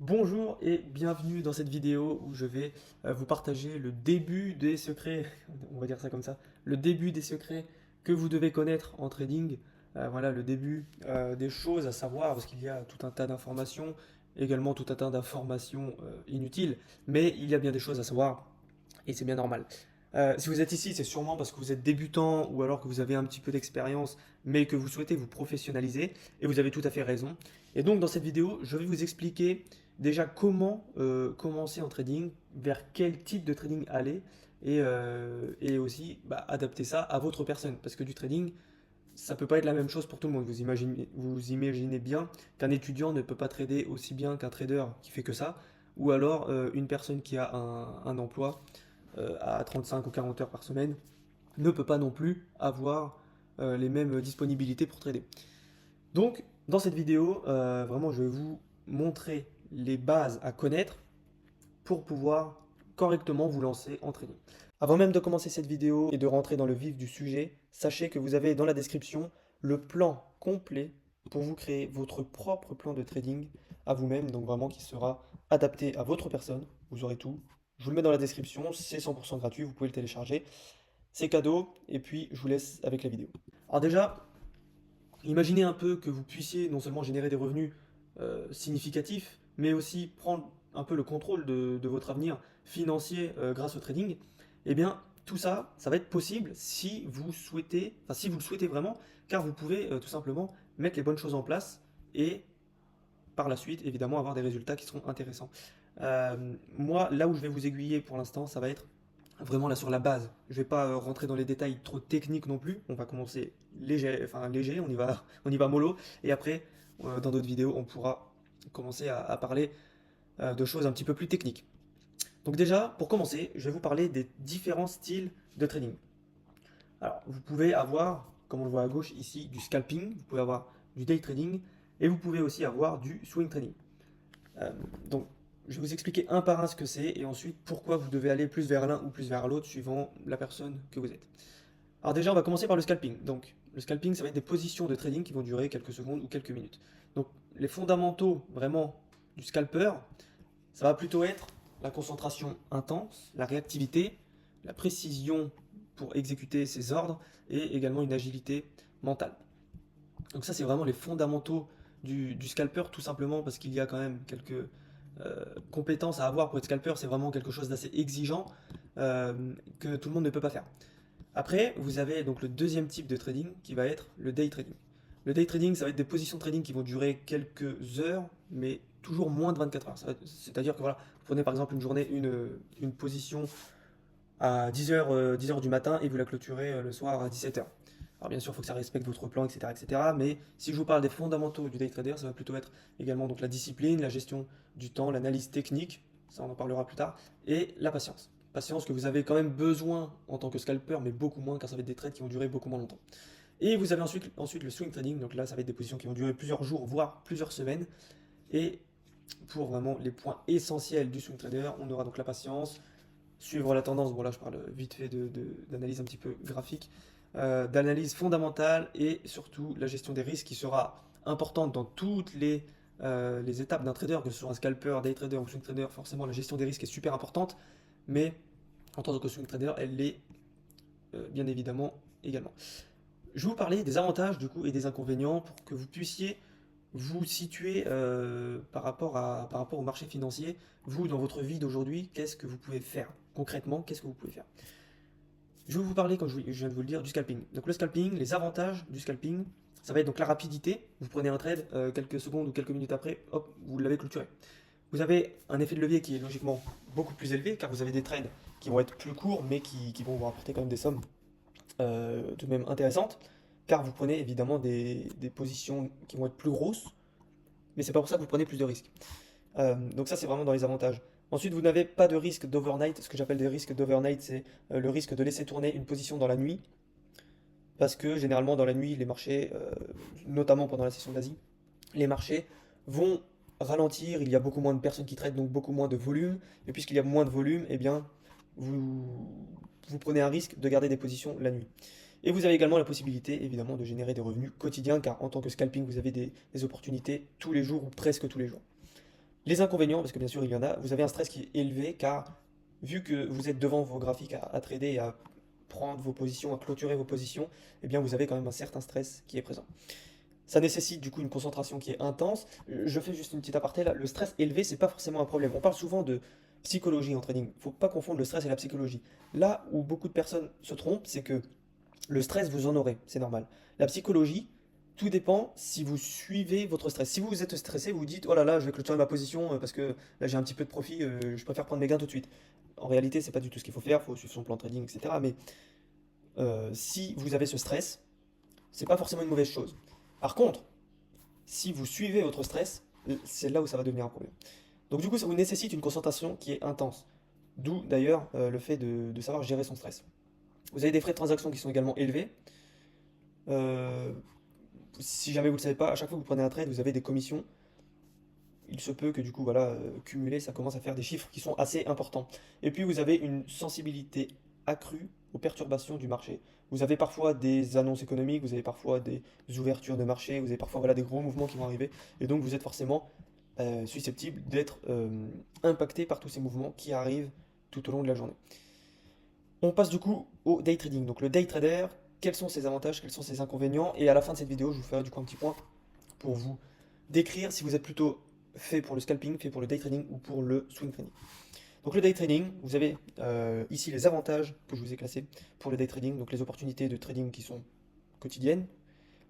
Bonjour et bienvenue dans cette vidéo où je vais vous partager le début des secrets, on va dire ça comme ça, le début des secrets que vous devez connaître en trading. Voilà le début des choses à savoir parce qu'il y a tout un tas d'informations, également tout un tas d'informations inutiles, mais il y a bien des choses à savoir et c'est bien normal. Si vous êtes ici, c'est sûrement parce que vous êtes débutant ou alors que vous avez un petit peu d'expérience, mais que vous souhaitez vous professionnaliser, et vous avez tout à fait raison. Et donc dans cette vidéo, je vais vous expliquer déjà comment commencer en trading, vers quel type de trading aller, et aussi adapter ça à votre personne. Parce que du trading, ça peut pas être la même chose pour tout le monde. Vous imaginez bien qu'un étudiant ne peut pas trader aussi bien qu'un trader qui fait que ça, ou alors une personne qui a un emploi à 35 ou 40 heures par semaine ne peut pas non plus avoir les mêmes disponibilités pour trader. Donc, dans cette vidéo, vraiment, je vais vous montrer les bases à connaître pour pouvoir correctement vous lancer en trading. Avant même de commencer cette vidéo et de rentrer dans le vif du sujet, sachez que vous avez dans la description le plan complet pour vous créer votre propre plan de trading à vous-même, donc vraiment qui sera adapté à votre personne. Vous aurez tout. Je vous le mets dans la description, c'est 100% gratuit, vous pouvez le télécharger. C'est cadeau, et puis je vous laisse avec la vidéo. Alors déjà, imaginez un peu que vous puissiez non seulement générer des revenus significatifs, mais aussi prendre un peu le contrôle de votre avenir financier grâce au trading. Eh bien, tout ça, ça va être possible si vous souhaitez, enfin si vous le souhaitez vraiment, car vous pouvez tout simplement mettre les bonnes choses en place et par la suite, évidemment, avoir des résultats qui seront intéressants. Moi, là où je vais vous aiguiller pour l'instant, ça va être vraiment là sur la base. Je ne vais pas rentrer dans les détails trop techniques non plus. On va commencer léger, enfin léger, on y va mollo. Et après, dans d'autres vidéos, on pourra commencer à parler de choses un petit peu plus techniques. Donc déjà, pour commencer, je vais vous parler des différents styles de trading. Alors, vous pouvez avoir, comme on le voit à gauche ici, du scalping, vous pouvez avoir du day trading, et vous pouvez aussi avoir du swing trading. Euh, donc, je vais vous expliquer un par un ce que c'est et ensuite pourquoi vous devez aller plus vers l'un ou plus vers l'autre suivant la personne que vous êtes. Alors déjà, on va commencer par le scalping. Donc, le scalping, ça va être des positions de trading qui vont durer quelques secondes ou quelques minutes. Donc, les fondamentaux vraiment du scalper, ça va plutôt être la concentration intense, la réactivité, la précision pour exécuter ses ordres et également une agilité mentale. Donc ça, c'est vraiment les fondamentaux du scalper, tout simplement parce qu'il y a quand même quelques compétences à avoir pour être scalper. C'est vraiment quelque chose d'assez exigeant que tout le monde ne peut pas faire. Après, vous avez donc le deuxième type de trading qui va être le day trading. Le day trading, ça va être des positions de trading qui vont durer quelques heures, mais toujours moins de 24 heures. C'est-à-dire que voilà, vous prenez par exemple une journée, une position à 10 heures du matin et vous la clôturez le soir à 17 heures. Alors bien sûr, il faut que ça respecte votre plan, etc., etc. Mais si je vous parle des fondamentaux du day trader, ça va plutôt être également donc la discipline, la gestion du temps, l'analyse technique, ça on en parlera plus tard, et la patience. Patience que vous avez quand même besoin en tant que scalper, mais beaucoup moins car ça va être des trades qui vont durer beaucoup moins longtemps. Et vous avez ensuite le swing trading, donc là ça va être des positions qui vont durer plusieurs jours, voire plusieurs semaines. Et pour vraiment les points essentiels du swing trader, on aura donc la patience, suivre la tendance, bon là je parle vite fait d'analyse un petit peu graphique, d'analyse fondamentale et surtout la gestion des risques qui sera importante dans toutes les étapes d'un trader, que ce soit un scalper, day trader ou swing trader, forcément la gestion des risques est super importante, mais en tant que swing trader, elle l'est bien évidemment également. Je vais vous parler des avantages du coup et des inconvénients pour que vous puissiez vous situer par rapport au marché financier. Vous, dans votre vie d'aujourd'hui, qu'est-ce que vous pouvez faire concrètement? Qu'est-ce que vous pouvez faire? Je vais vous parler, comme je viens de vous le dire, du scalping. Donc le scalping, les avantages du scalping, ça va être donc la rapidité. Vous prenez un trade, quelques secondes ou quelques minutes après, hop, vous l'avez clôturé. Vous avez un effet de levier qui est logiquement beaucoup plus élevé, car vous avez des trades qui vont être plus courts, mais qui vont vous rapporter quand même des sommes tout de même intéressantes, car vous prenez évidemment des positions qui vont être plus grosses, mais c'est pas pour ça que vous prenez plus de risques. Donc ça, c'est vraiment dans les avantages. Ensuite, vous n'avez pas de risque d'overnight. Ce que j'appelle des risques d'overnight, c'est le risque de laisser tourner une position dans la nuit, parce que généralement dans la nuit, les marchés, notamment pendant la session d'Asie, les marchés vont ralentir, il y a beaucoup moins de personnes qui traitent, donc beaucoup moins de volume, et puisqu'il y a moins de volume, eh bien, vous, vous prenez un risque de garder des positions la nuit. Et vous avez également la possibilité, évidemment, de générer des revenus quotidiens, car en tant que scalping, vous avez des opportunités tous les jours ou presque tous les jours. Les inconvénients, parce que bien sûr il y en a, vous avez un stress qui est élevé car vu que vous êtes devant vos graphiques à trader et à prendre vos positions, à clôturer vos positions, eh bien vous avez quand même un certain stress qui est présent. Ça nécessite du coup une concentration qui est intense. Je fais juste une petite aparté là. Le stress élevé, c'est pas forcément un problème. On parle souvent de psychologie en trading. Faut pas confondre le stress et la psychologie. Là où beaucoup de personnes se trompent, c'est que le stress, vous en aurez, c'est normal. La psychologie, tout dépend si vous suivez votre stress. Si vous êtes stressé, vous vous dites, oh là là, je vais clôturer ma position parce que là j'ai un petit peu de profit, je préfère prendre mes gains tout de suite. En réalité, c'est pas du tout ce qu'il faut faire, il faut suivre son plan de trading, etc. Mais si vous avez ce stress, c'est pas forcément une mauvaise chose. Par contre, si vous suivez votre stress, c'est là où ça va devenir un problème. Donc du coup, ça vous nécessite une concentration qui est intense. D'où d'ailleurs le fait de savoir gérer son stress. Vous avez des frais de transaction qui sont également élevés. Euh, si jamais vous ne le savez pas, à chaque fois que vous prenez un trade, vous avez des commissions. Il se peut que du coup, voilà, cumuler, ça commence à faire des chiffres qui sont assez importants. Et puis vous avez une sensibilité accrue aux perturbations du marché. Vous avez parfois des annonces économiques, vous avez parfois des ouvertures de marché, vous avez parfois voilà, des gros mouvements qui vont arriver. Et donc vous êtes forcément susceptible d'être impacté par tous ces mouvements qui arrivent tout au long de la journée. On passe du coup au day trading. Donc le day trader, quels sont ses avantages, quels sont ses inconvénients. Et à la fin de cette vidéo, je vous ferai du coup un petit point pour vous décrire si vous êtes plutôt fait pour le scalping, fait pour le day trading ou pour le swing trading. Donc le day trading, vous avez ici les avantages que je vous ai classés pour le day trading, donc les opportunités de trading qui sont quotidiennes,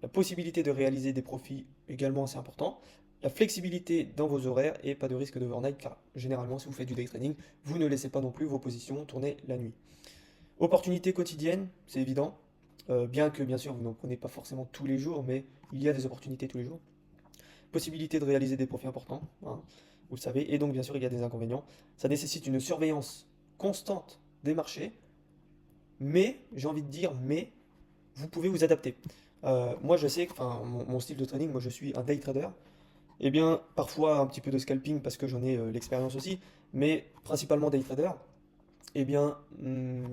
la possibilité de réaliser des profits également assez important, la flexibilité dans vos horaires et pas de risque d'overnight car généralement si vous faites du day trading, vous ne laissez pas non plus vos positions tourner la nuit. Opportunités quotidiennes, c'est évident, bien que bien sûr vous n'en prenez pas forcément tous les jours, mais il y a des opportunités tous les jours. Possibilité de réaliser des profits importants, hein, vous le savez, et donc bien sûr il y a des inconvénients. Ça nécessite une surveillance constante des marchés, mais j'ai envie de dire, mais vous pouvez vous adapter. Moi je sais que mon style de trading, moi je suis un day trader, et bien parfois un petit peu de scalping parce que j'en ai l'expérience aussi, mais principalement day trader. Eh bien,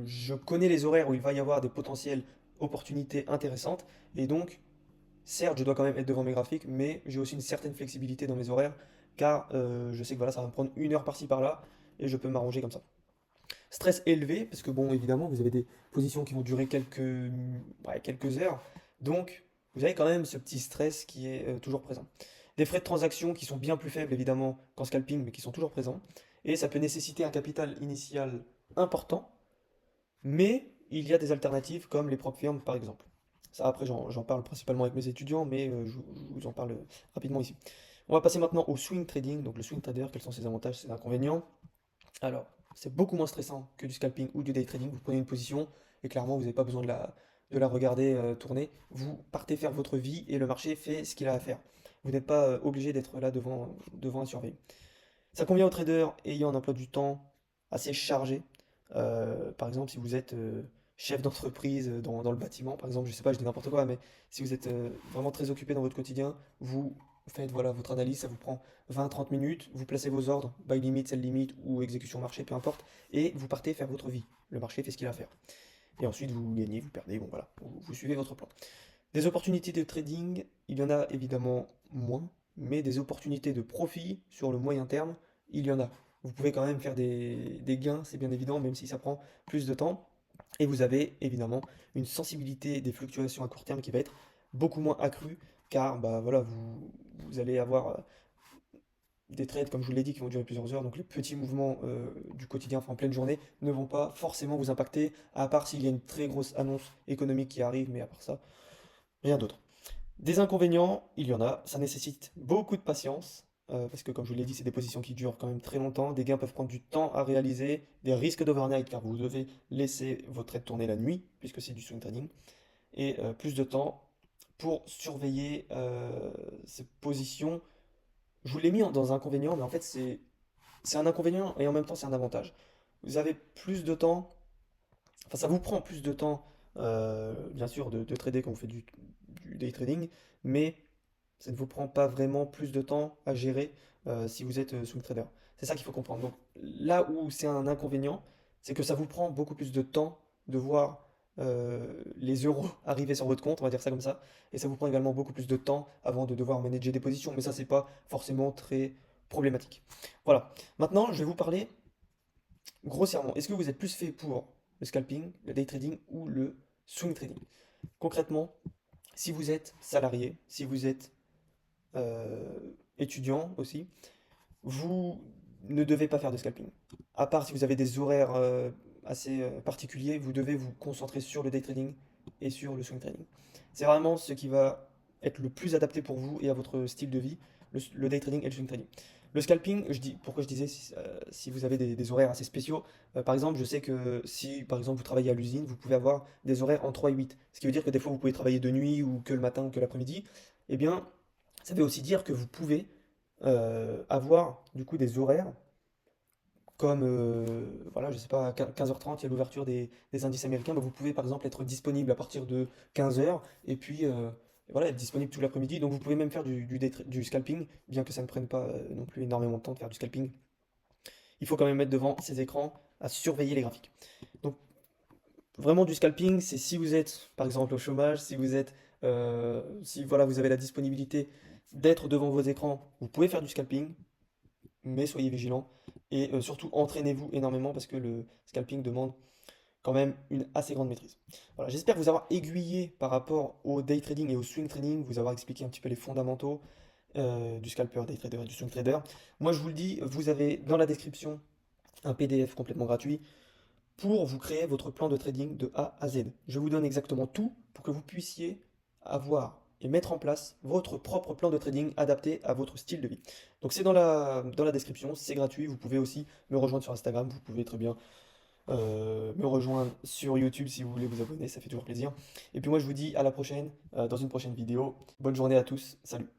je connais les horaires où il va y avoir des potentielles opportunités intéressantes. Et donc, certes, je dois quand même être devant mes graphiques, mais j'ai aussi une certaine flexibilité dans mes horaires, car je sais que voilà, ça va me prendre une heure par-ci par-là, et je peux m'arranger comme ça. Stress élevé, parce que bon, évidemment, vous avez des positions qui vont durer ouais, quelques heures, donc vous avez quand même ce petit stress qui est toujours présent. Des frais de transaction qui sont bien plus faibles, évidemment, qu'en scalping, mais qui sont toujours présents, et ça peut nécessiter un capital initial important, mais il y a des alternatives comme les prop firms par exemple. Ça après j'en parle principalement avec mes étudiants, mais je vous en parle rapidement ici. On va passer maintenant au swing trading. Donc le swing trader, quels sont ses avantages, ses inconvénients? Alors, c'est beaucoup moins stressant que du scalping ou du day trading. Vous prenez une position et clairement vous n'avez pas besoin de la regarder tourner. Vous partez faire votre vie et le marché fait ce qu'il a à faire. Vous n'êtes pas obligé d'être là devant un surveillant. Ça convient aux traders ayant un emploi du temps assez chargé. Par exemple, si vous êtes chef d'entreprise dans le bâtiment, par exemple, je sais pas, je dis n'importe quoi, mais si vous êtes vraiment très occupé dans votre quotidien, vous faites voilà, votre analyse, ça vous prend 20-30 minutes, vous placez vos ordres, buy limit, sell limit ou exécution marché, peu importe, et vous partez faire votre vie. Le marché fait ce qu'il a à faire. Et ensuite, vous gagnez, vous perdez, bon voilà, vous suivez votre plan. Des opportunités de trading, il y en a évidemment moins, mais des opportunités de profit sur le moyen terme, il y en a. Vous pouvez quand même faire des gains, c'est bien évident, même si ça prend plus de temps. Et vous avez évidemment une sensibilité des fluctuations à court terme qui va être beaucoup moins accrue, car bah, voilà, vous allez avoir des trades, comme je vous l'ai dit, qui vont durer plusieurs heures. Donc les petits mouvements du quotidien, enfin en pleine journée, ne vont pas forcément vous impacter, à part s'il y a une très grosse annonce économique qui arrive, mais à part ça, rien d'autre. Des inconvénients, il y en a. Ça nécessite beaucoup de patience, parce que comme je vous l'ai dit, c'est des positions qui durent quand même très longtemps. Des gains peuvent prendre du temps à réaliser, des risques d'overnight, car vous devez laisser votre trade tourner la nuit, puisque c'est du swing trading, et plus de temps pour surveiller ces positions. Je vous l'ai mis dans un inconvénient, mais en fait c'est un inconvénient et en même temps c'est un avantage. Vous avez plus de temps, enfin ça vous prend plus de temps, bien sûr, de trader quand vous faites du day trading, mais ça ne vous prend pas vraiment plus de temps à gérer si vous êtes swing trader. C'est ça qu'il faut comprendre. Donc là où c'est un inconvénient, c'est que ça vous prend beaucoup plus de temps de voir les euros arriver sur votre compte, on va dire ça comme ça, et ça vous prend également beaucoup plus de temps avant de devoir manager des positions. Mais ça, c'est pas forcément très problématique. Voilà. Maintenant, je vais vous parler grossièrement. Est-ce que vous êtes plus fait pour le scalping, le day trading ou le swing trading? Concrètement, si vous êtes salarié, si vous êtes étudiant aussi, vous ne devez pas faire de scalping. À part si vous avez des horaires assez particuliers, vous devez vous concentrer sur le day trading et sur le swing trading. C'est vraiment ce qui va être le plus adapté pour vous et à votre style de vie, le day trading et le swing trading. Le scalping, pourquoi je disais si vous avez des horaires assez spéciaux, par exemple, je sais que si par exemple vous travaillez à l'usine, vous pouvez avoir des horaires en 3 et 8, ce qui veut dire que des fois vous pouvez travailler de nuit ou que le matin ou que l'après-midi. Eh bien, ça veut aussi dire que vous pouvez avoir du coup des horaires comme, voilà, je sais pas, 15h30, il y a l'ouverture des indices américains, bah, vous pouvez par exemple être disponible à partir de 15h et puis voilà, être disponible tout l'après-midi. Donc vous pouvez même faire du scalping, bien que ça ne prenne pas non plus énormément de temps de faire du scalping. Il faut quand même être devant ces écrans à surveiller les graphiques. Donc vraiment du scalping, c'est si vous êtes par exemple au chômage, si vous êtes, si voilà, vous avez la disponibilité d'être devant vos écrans, vous pouvez faire du scalping, mais soyez vigilants et surtout entraînez-vous énormément parce que le scalping demande quand même une assez grande maîtrise. Voilà, j'espère vous avoir aiguillé par rapport au day trading et au swing trading, vous avoir expliqué un petit peu les fondamentaux du scalper, day trader et du swing trader. Moi je vous le dis, vous avez dans la description un PDF complètement gratuit pour vous créer votre plan de trading de A à Z. Je vous donne exactement tout pour que vous puissiez avoir et mettre en place votre propre plan de trading adapté à votre style de vie. Donc c'est dans la description, c'est gratuit, vous pouvez aussi me rejoindre sur Instagram, vous pouvez très bien me rejoindre sur YouTube si vous voulez vous abonner, ça fait toujours plaisir. Et puis moi je vous dis à la prochaine, dans une prochaine vidéo. Bonne journée à tous, salut!